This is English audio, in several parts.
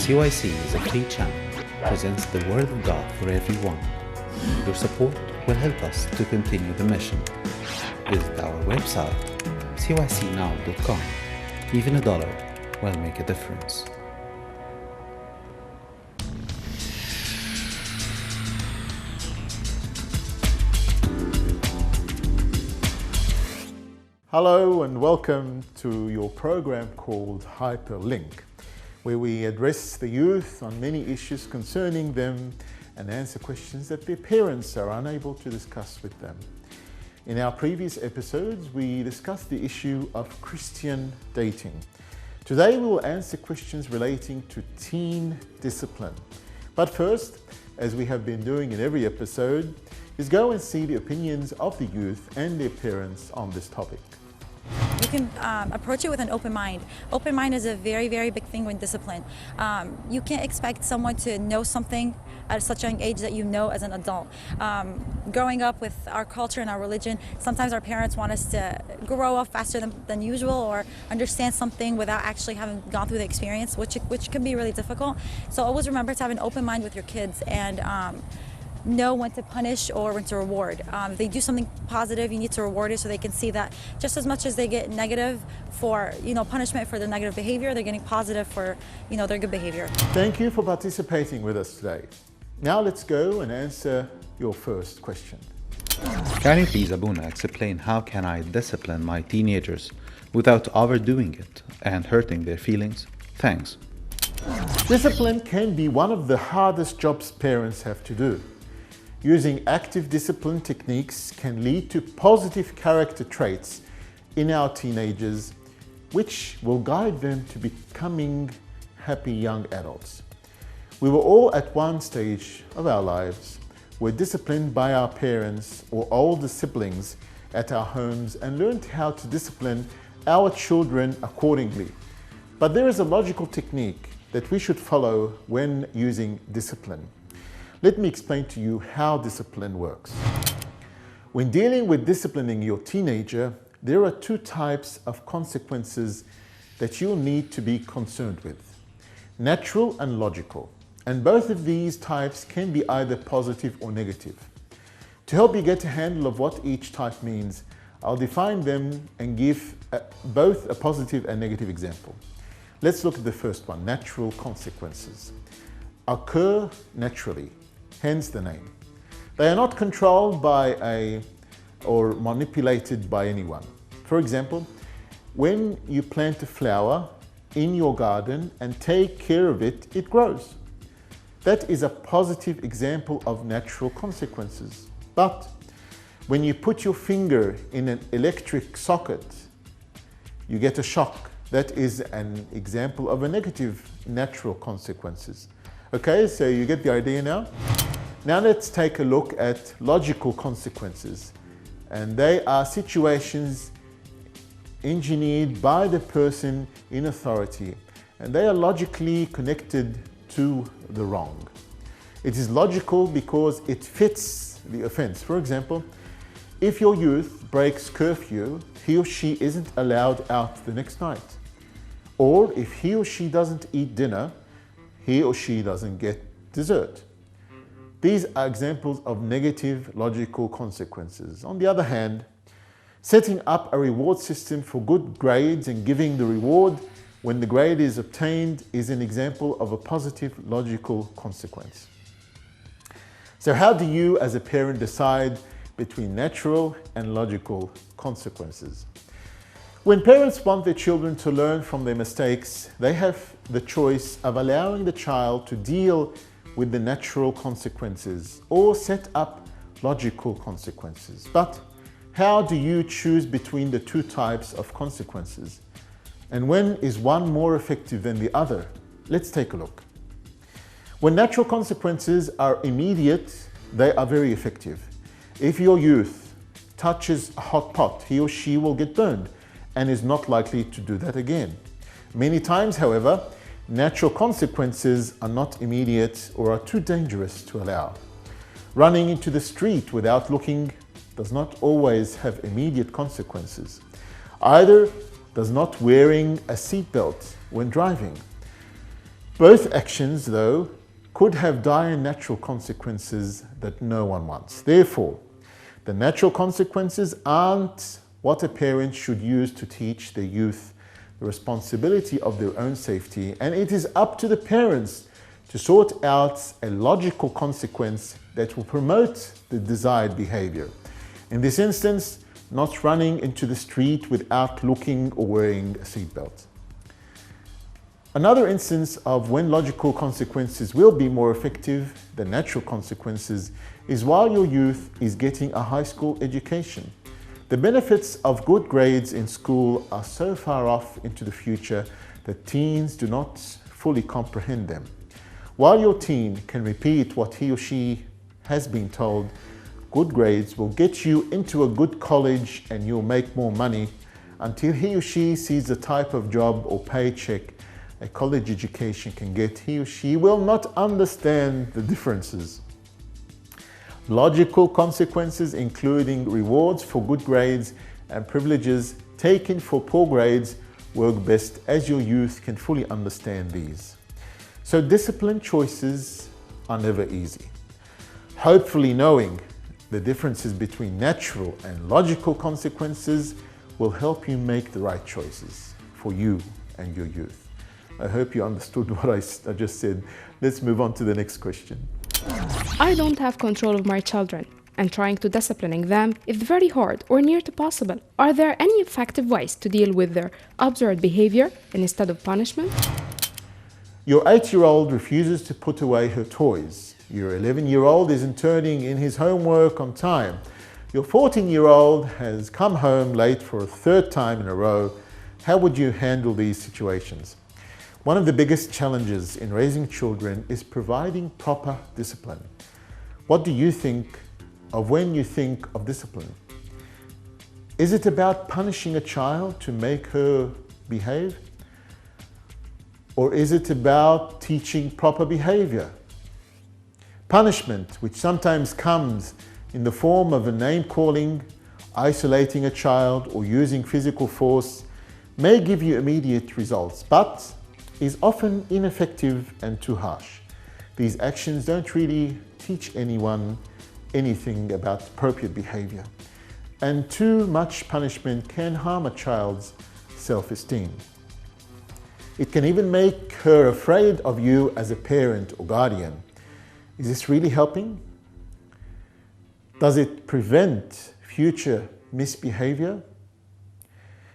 CYC is a free channel, presents the Word of God for everyone. Your support will help us to continue the mission. Visit our website, cycnow.com. Even $1 will make a difference. Hello and welcome to your program called HyperLink, where we address the youth on many issues concerning them and answer questions that their parents are unable to discuss with them. In our previous episodes, we discussed the issue of Christian dating. Today we will answer questions relating to teen discipline. But first, as we have been doing in every episode, is go and see the opinions of the youth and their parents on this topic. You can approach it with an open mind. Open mind is a very, very big thing with discipline. You can't expect someone to know something at such a young age that you know as an adult. Growing up with our culture and our religion, sometimes our parents want us to grow up faster than usual or understand something without actually having gone through the experience, which can be really difficult. So always remember to have an open mind with your kids and know when to punish or when to reward. If they do something positive, you need to reward it so they can see that just as much as they get negative for punishment for their negative behavior, they're getting positive for their good behavior. Thank you for participating with us today. Now let's go and answer your first question. Can you please, abouna, explain how can I discipline my teenagers without overdoing it and hurting their feelings? Thanks. Discipline can be one of the hardest jobs parents have to do. Using active discipline techniques can lead to positive character traits in our teenagers, which will guide them to becoming happy young adults. We were all at one stage of our lives were disciplined by our parents or older siblings at our homes and learned how to discipline our children accordingly. But there is a logical technique that we should follow when using discipline. Let me explain to you how discipline works. When dealing with disciplining your teenager, there are two types of consequences that you'll need to be concerned with: natural and logical. And both of these types can be either positive or negative. To help you get a handle of what each type means, I'll define them and give both a positive and negative example. Let's look at the first one, natural consequences. Occur naturally. Hence the name. They are not controlled by or manipulated by anyone. For example, when you plant a flower in your garden and take care of it, it grows. That is a positive example of natural consequences. But when you put your finger in an electric socket, you get a shock. That is an example of a negative natural consequences. Okay, so you get the idea now? Now let's take a look at logical consequences. And they are situations engineered by the person in authority. And they are logically connected to the wrong. It is logical because it fits the offense. For example, if your youth breaks curfew, he or she isn't allowed out the next night. Or if he or she doesn't eat dinner, he or she doesn't get dessert. These are examples of negative logical consequences. On the other hand, setting up a reward system for good grades and giving the reward when the grade is obtained is an example of a positive logical consequence. So how do you as a parent decide between natural and logical consequences? When parents want their children to learn from their mistakes, they have the choice of allowing the child to deal with the natural consequences or set up logical consequences. But how do you choose between the two types of consequences? And when is one more effective than the other? Let's take a look. When natural consequences are immediate, they are very effective. If your youth touches a hot pot, he or she will get burned and is not likely to do that again. Many times, however, natural consequences are not immediate or are too dangerous to allow. Running into the street without looking does not always have immediate consequences. Either does not wearing a seatbelt when driving. Both actions, though, could have dire natural consequences that no one wants. Therefore, the natural consequences aren't what a parent should use to teach their youth the responsibility of their own safety, and it is up to the parents to sort out a logical consequence that will promote the desired behavior. In this instance, not running into the street without looking or wearing a seatbelt. Another instance of when logical consequences will be more effective than natural consequences is while your youth is getting a high school education. The benefits of good grades in school are so far off into the future that teens do not fully comprehend them. While your teen can repeat what he or she has been told, good grades will get you into a good college and you'll make more money until he or she sees the type of job or paycheck a college education can get. He or she will not understand the differences. Logical consequences, including rewards for good grades and privileges taken for poor grades, work best as your youth can fully understand these. So discipline choices are never easy. Hopefully knowing the differences between natural and logical consequences will help you make the right choices for you and your youth. I hope you understood what I just said. Let's move on to the next question. I don't have control of my children, and trying to disciplining them is very hard or near to possible. Are there any effective ways to deal with their absurd behavior instead of punishment? Your 8-year-old refuses to put away her toys. Your 11-year-old isn't turning in his homework on time. Your 14-year-old has come home late for a third time in a row. How would you handle these situations? One of the biggest challenges in raising children is providing proper discipline. What do you think of when you think of discipline? Is it about punishing a child to make her behave? Or is it about teaching proper behavior? Punishment, which sometimes comes in the form of a name-calling, isolating a child, or using physical force, may give you immediate results, but is often ineffective and too harsh. These actions don't really teach anyone anything about appropriate behavior, and too much punishment can harm a child's self-esteem. It can even make her afraid of you as a parent or guardian. Is this really helping? Does it prevent future misbehavior?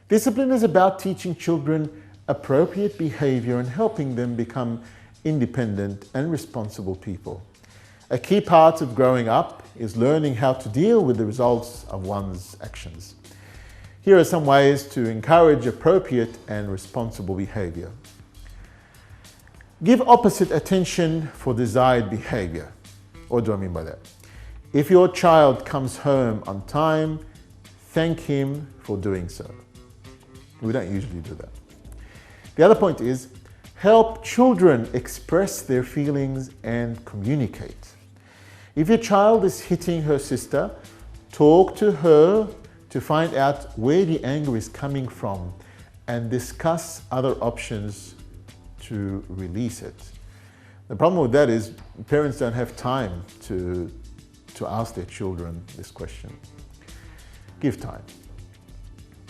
Discipline is about teaching children appropriate behavior and helping them become independent and responsible people. A key part of growing up is learning how to deal with the results of one's actions. Here are some ways to encourage appropriate and responsible behavior. Give opposite attention for desired behavior. What do I mean by that? If your child comes home on time, thank him for doing so. We don't usually do that. The other point is, help children express their feelings and communicate. If your child is hitting her sister, talk to her to find out where the anger is coming from and discuss other options to release it. The problem with that is parents don't have time to ask their children this question. Give time.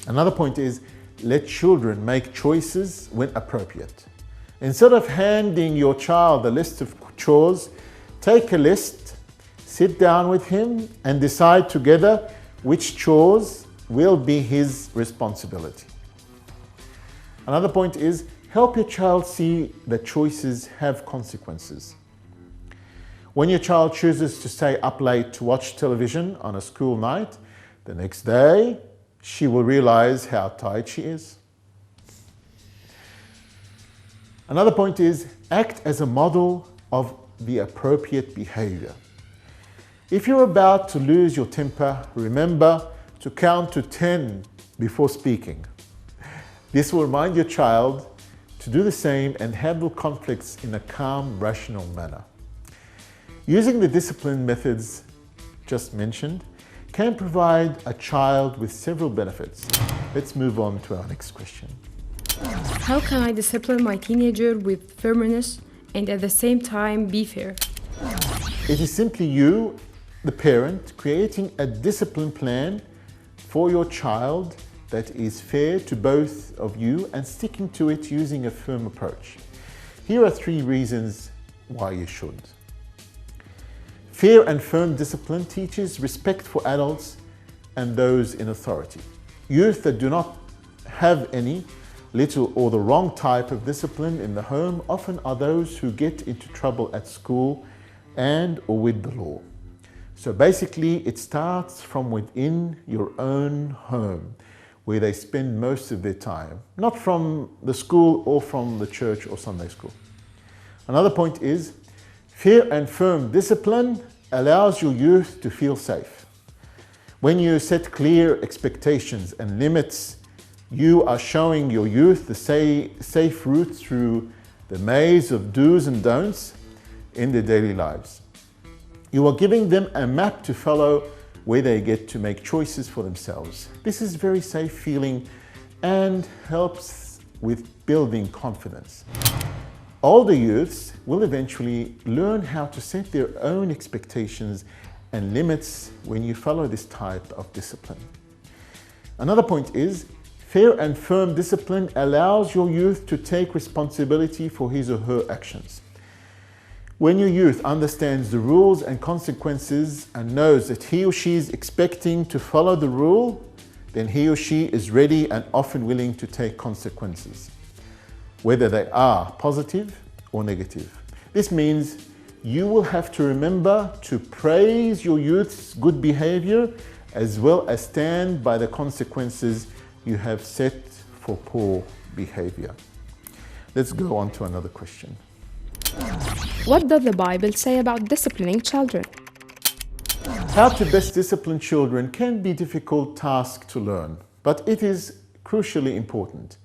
Another point is, let children make choices when appropriate. Instead of handing your child a list of chores, take a list, sit down with him and decide together which chores will be his responsibility. Another point is, help your child see that choices have consequences. When your child chooses to stay up late to watch television on a school night, the next day she will realize how tired she is. Another point is, act as a model of the appropriate behavior. If you're about to lose your temper, remember to count to 10 before speaking. This will remind your child to do the same and handle conflicts in a calm, rational manner. Using the discipline methods just mentioned can provide a child with several benefits. Let's move on to our next question. How can I discipline my teenager with firmness and at the same time be fair? It is simply you, the parent, creating a discipline plan for your child that is fair to both of you and sticking to it using a firm approach. Here are 3 reasons why you should. Fair and firm discipline teaches respect for adults and those in authority. Youth that do not have any, little or the wrong type of discipline in the home often are those who get into trouble at school and or with the law. So basically it starts from within your own home where they spend most of their time, not from the school or from the church or Sunday school. Another point is fair and firm discipline allows your youth to feel safe. When you set clear expectations and limits, you are showing your youth the safe route through the maze of do's and don'ts in their daily lives. You are giving them a map to follow where they get to make choices for themselves. This is very safe feeling and helps with building confidence. Older youths will eventually learn how to set their own expectations and limits when you follow this type of discipline. Another point is, fair and firm discipline allows your youth to take responsibility for his or her actions. When your youth understands the rules and consequences and knows that he or she is expecting to follow the rule, then he or she is ready and often willing to take consequences, whether they are positive or negative. This means you will have to remember to praise your youth's good behavior as well as stand by the consequences you have set for poor behavior. Let's go on to another question. What does the Bible say about disciplining children? How to best discipline children can be a difficult task to learn, but it is crucially important.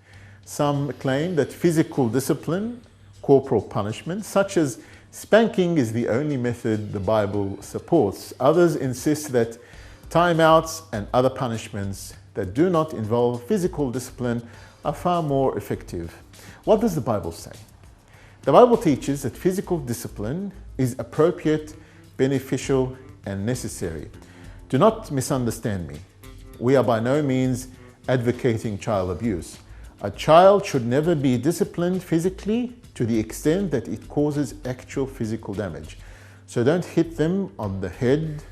Some claim that physical discipline, corporal punishment, such as spanking, is the only method the Bible supports. Others insist that timeouts and other punishments that do not involve physical discipline are far more effective. What does the Bible say? The Bible teaches that physical discipline is appropriate, beneficial, and necessary. Do not misunderstand me. We are by no means advocating child abuse. A child should never be disciplined physically to the extent that it causes actual physical damage. So don't hit them on the head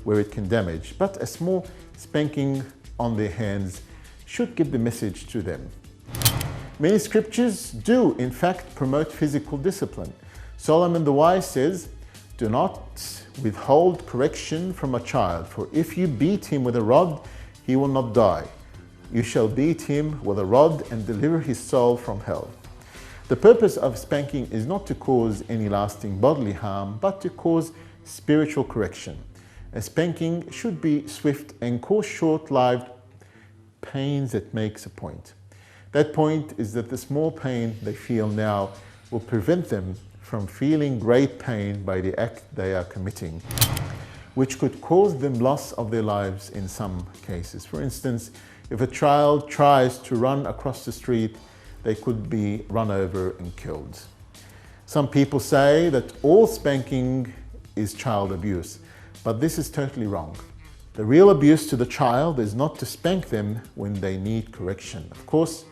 where it can damage, but a small spanking on their hands should get the message to them. Many scriptures do, in fact, promote physical discipline. Solomon the Wise says, "Do not withhold correction from a child, for if you beat him with a rod, he will not die. You shall beat him with a rod and deliver his soul from hell." The purpose of spanking is not to cause any lasting bodily harm, but to cause spiritual correction. A spanking should be swift and cause short-lived pains that makes a point. That point is that the small pain they feel now will prevent them from feeling great pain by the act they are committing, which could cause them loss of their lives in some cases. For instance, if a child tries to run across the street, they could be run over and killed. Some people say that all spanking is child abuse, but this is totally wrong. The real abuse to the child is not to spank them when they need correction. Of course,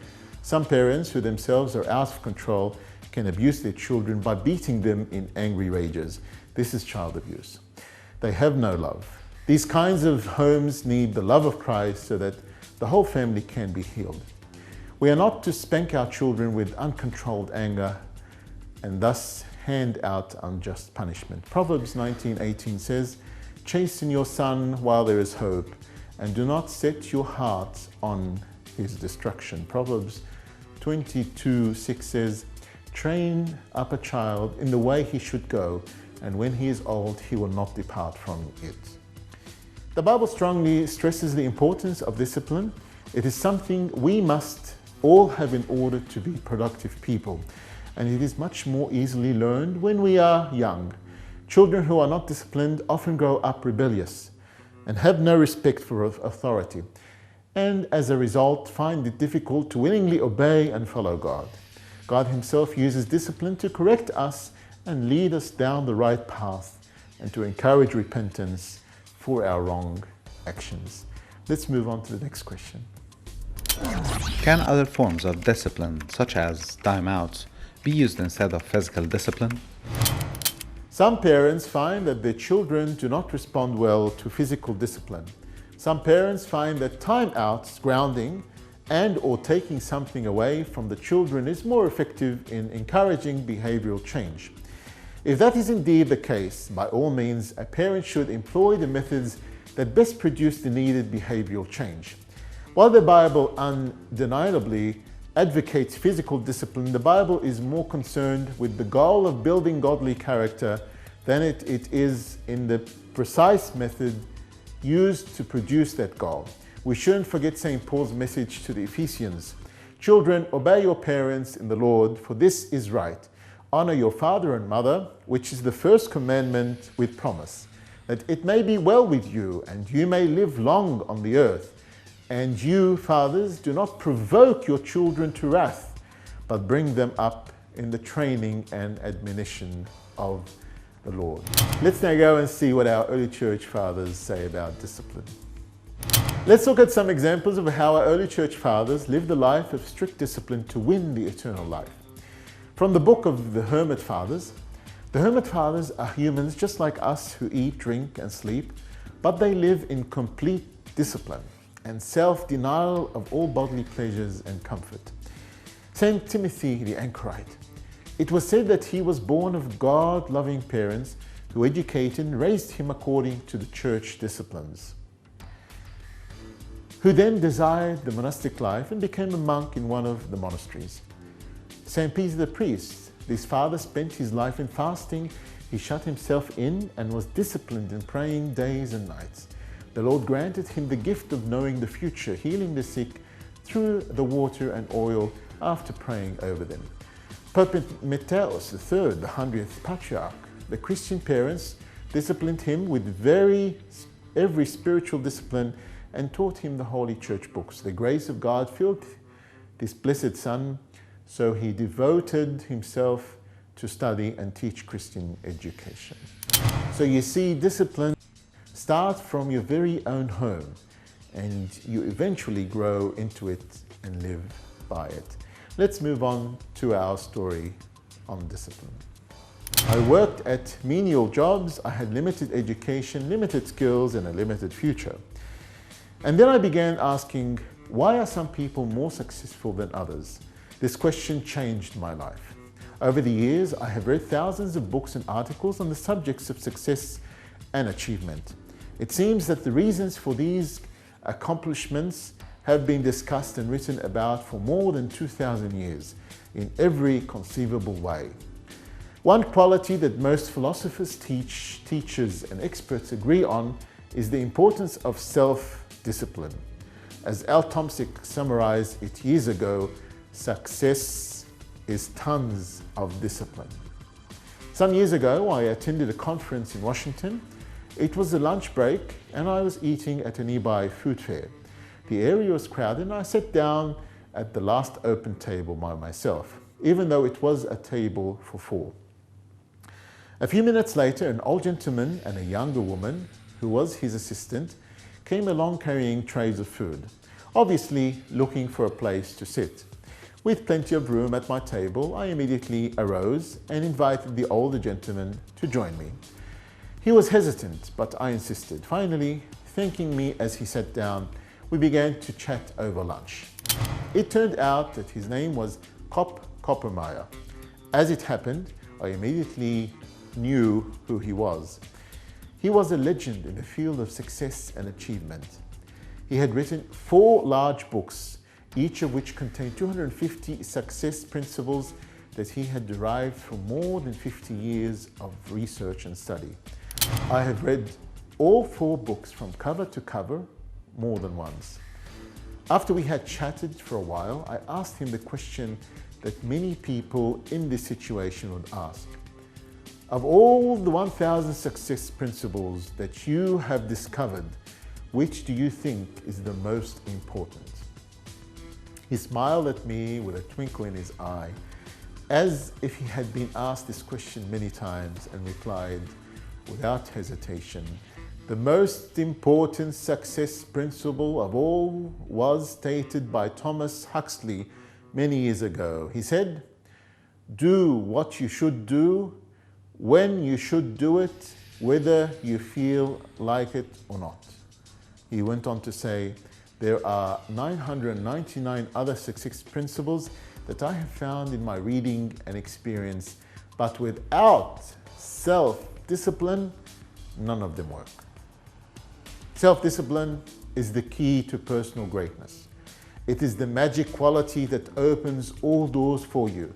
some parents who themselves are out of control can abuse their children by beating them in angry rages. This is child abuse. They have no love. These kinds of homes need the love of Christ so that the whole family can be healed. We are not to spank our children with uncontrolled anger and thus hand out unjust punishment. Proverbs 19:18 says, "Chasten your son while there is hope, and do not set your heart on his destruction." Proverbs 22:6 says, "Train up a child in the way he should go, and when he is old, he will not depart from it." The Bible strongly stresses the importance of discipline. It is something we must all have in order to be productive people, and it is much more easily learned when we are young. Children who are not disciplined often grow up rebellious and have no respect for authority, and as a result find it difficult to willingly obey and follow God. God Himself uses discipline to correct us and lead us down the right path and to encourage repentance for our wrong actions. Let's move on to the next question. Can other forms of discipline, such as timeouts, be used instead of physical discipline? Some parents find that their children do not respond well to physical discipline. Some parents find that timeouts, grounding, and or taking something away from the children is more effective in encouraging behavioral change. If that is indeed the case, by all means, a parent should employ the methods that best produce the needed behavioral change. While the Bible undeniably advocates physical discipline, the Bible is more concerned with the goal of building godly character than it is in the precise method used to produce that goal. We shouldn't forget St. Paul's message to the Ephesians. Children, obey your parents in the Lord, for this is right. Honor your father and mother, which is the first commandment with promise, that it may be well with you and you may live long on the earth. And you, fathers, do not provoke your children to wrath, but bring them up in the training and admonition of the Lord. Let's now go and see what our early church fathers say about discipline. Let's look at some examples of how our early church fathers lived a life of strict discipline to win the eternal life. From the book of the Hermit Fathers are humans just like us who eat, drink, and sleep, but they live in complete discipline and self-denial of all bodily pleasures and comfort. Saint Timothy the anchorite. It was said that he was born of God-loving parents who educated and raised him according to the church disciplines, who then desired the monastic life and became a monk in one of the monasteries. Saint Peter the priest, this father spent his life in fasting. He shut himself in and was disciplined in praying days and nights. The Lord granted him the gift of knowing the future, healing the sick through the water and oil after praying over them. Pope Matthäus III, the 100th Patriarch, the Christian parents disciplined him with every spiritual discipline and taught him the Holy Church books. The grace of God filled this blessed son, so he devoted himself to study and teach Christian education. So you see, discipline starts from your very own home and you eventually grow into it and live by it. Let's move on to our story on discipline. I worked at menial jobs. I had limited education, limited skills, and a limited future. And then I began asking, why are some people more successful than others? This question changed my life. Over the years, I have read thousands of books and articles on the subjects of success and achievement. It seems that the reasons for these accomplishments have been discussed and written about for more than 2,000 years in every conceivable way. One quality that most philosophers, teachers, and experts agree on is the importance of self-discipline. As Al Tomsic summarized it years ago, success is tons of discipline. Some years ago, I attended a conference in Washington. It was a lunch break and I was eating at a nearby food fair. The area was crowded and I sat down at the last open table by myself, even though it was a table for four. A few minutes later, an old gentleman and a younger woman, who was his assistant, came along carrying trays of food, obviously looking for a place to sit. With plenty of room at my table, I immediately arose and invited the older gentleman to join me. He was hesitant, but I insisted. Finally, thanking me as he sat down, we began to chat over lunch. It turned out that his name was Kop Koppermeyer. As it happened, I immediately knew who he was. He was a legend in the field of success and achievement. He had written 4 large books, each of which contained 250 success principles that he had derived from more than 50 years of research and study. I have read all 4 books from cover to cover more than once. After we had chatted for a while, I asked him the question that many people in this situation would ask. Of all the 1,000 success principles that you have discovered, which do you think is the most important? He smiled at me with a twinkle in his eye as if he had been asked this question many times and replied without hesitation, the most important success principle of all was stated by Thomas Huxley many years ago. He said, "Do what you should do, when you should do it, whether you feel like it or not." He went on to say, "There are 999 other success principles that I have found in my reading and experience, but without self-discipline, none of them work." Self-discipline is the key to personal greatness. It is the magic quality that opens all doors for you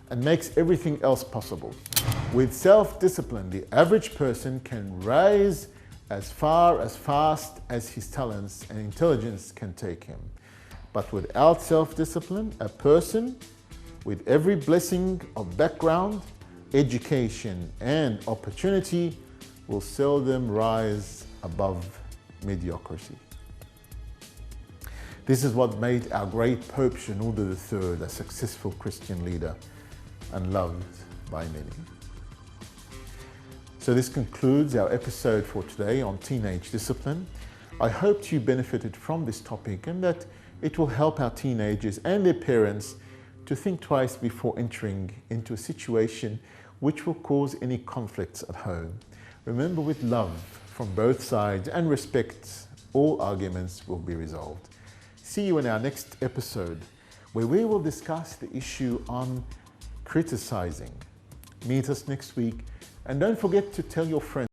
and makes everything else possible. With self-discipline, the average person can rise as far as fast as his talents and intelligence can take him. But without self-discipline, a person with every blessing of background, education, and opportunity will seldom rise above mediocrity. This is what made our great Pope Shenouda III a successful Christian leader and loved by many. So this concludes our episode for today on teenage discipline. I hope you benefited from this topic and that it will help our teenagers and their parents to think twice before entering into a situation which will cause any conflicts at home. Remember, with love from both sides and respect, all arguments will be resolved. See you in our next episode, where we will discuss the issue on criticizing. Meet us next week, and don't forget to tell your friends